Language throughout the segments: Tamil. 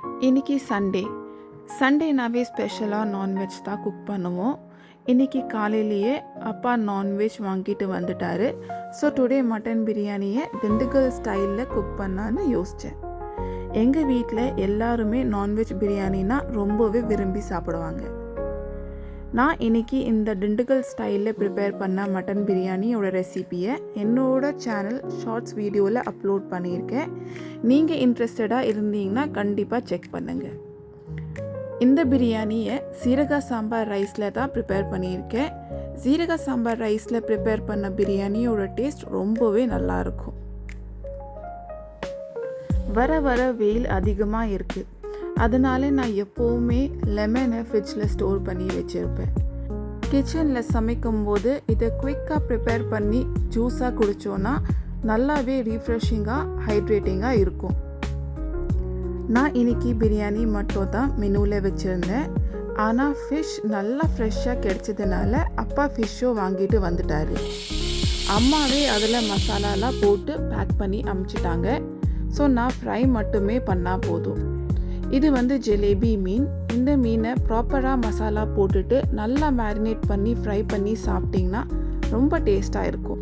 இன்றைக்கி சண்டேனாவே ஸ்பெஷலாக நான்வெஜ் தான் குக் பண்ணுவோம். இன்றைக்கி காலையிலேயே அப்பா நான்வெஜ் வாங்கிட்டு வந்துட்டார். ஸோ டுடே மட்டன் பிரியாணியை திண்டுக்கல் ஸ்டைலில் குக் பண்ணான்னு யோசித்தேன். எங்கள் வீட்டில் எல்லாருமே நான்வெஜ் பிரியாணினா ரொம்பவே விரும்பி சாப்பிடுவாங்க. நான் இன்றைக்கி இந்த திண்டுக்கல் ஸ்டைலில் ப்ரிப்பேர் பண்ண மட்டன் பிரியாணியோட ரெசிபியை என்னோடய சேனல் ஷார்ட்ஸ் வீடியோவில் அப்லோட் பண்ணியிருக்கேன். நீங்கள் இன்ட்ரெஸ்டடாக இருந்தீங்கன்னா கண்டிப்பாக செக் பண்ணுங்கள். இந்த பிரியாணியை சீரக சாம்பார் ரைஸில் தான் ப்ரிப்பேர் பண்ணியிருக்கேன். சீரக சாம்பார் ரைஸில் ப்ரிப்பேர் பண்ண பிரியாணியோட டேஸ்ட் ரொம்பவே நல்லாயிருக்கும். வர வெயில் அதிகமாக இருக்குது. அதனால நான் எப்போவுமே லெமனை ஃப்ரிட்ஜில் ஸ்டோர் பண்ணி வச்சுருப்பேன். கிச்சனில் சமைக்கும்போது இதை குயிக்காக ப்ரிப்பேர் பண்ணி ஜூஸாக குடித்தோன்னா நல்லாவே ரீஃப்ரெஷிங்காக ஹைட்ரேட்டிங்காக இருக்கும். நான் இன்றைக்கி பிரியாணி மட்டும் தான் மெனுவில் வச்சுருந்தேன். ஆனால் ஃபிஷ் நல்லா ஃப்ரெஷ்ஷாக கிடைச்சதுனால அப்பா ஃபிஷ்ஷும் வாங்கிட்டு வந்துட்டார். அம்மாவே அதில் மசாலாலாம் போட்டு பேக் பண்ணி அமுச்சிட்டாங்க. ஸோ நான் ஃப்ரை மட்டுமே பண்ணால் போதும். இது ஜிலேபி மீன். இந்த மீனை ப்ராப்பராக மசாலா போட்டுட்டு நல்லா மேரினேட் பண்ணி ஃப்ரை பண்ணி சாப்பிட்டிங்கன்னா ரொம்ப டேஸ்ட்டாக இருக்கும்.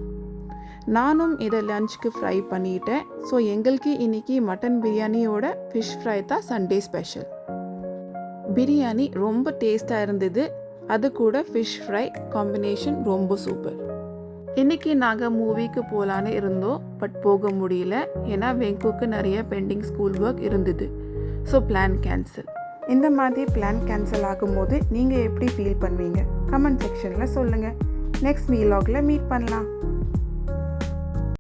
நானும் இதை லஞ்சுக்கு ஃப்ரை பண்ணிட்டேன். ஸோ எங்களுக்கு இன்றைக்கி மட்டன் பிரியாணியோட ஃபிஷ் ஃப்ரை தான் சண்டே ஸ்பெஷல். பிரியாணி ரொம்ப டேஸ்ட்டாக இருந்தது. அது கூட ஃபிஷ் ஃப்ரை காம்பினேஷன் ரொம்ப சூப்பர். இன்றைக்கி நாங்கள் மூவிக்கு போகலான்னு இருந்தோம். பட் போக முடியல. ஏன்னா வெங்குக்கு நிறைய பெண்டிங் ஸ்கூல் ஒர்க் இருந்தது. So plan cancel. இந்த மாதிரி பிளான் கேன்சல் ஆகும்போது நீங்கள் எப்படி ஃபீல் பண்ணுவீங்க? கமெண்ட் செக்ஷனில் சொல்லுங்கள். நெக்ஸ்ட் வீலாகில் மீட் பண்ணலாம்.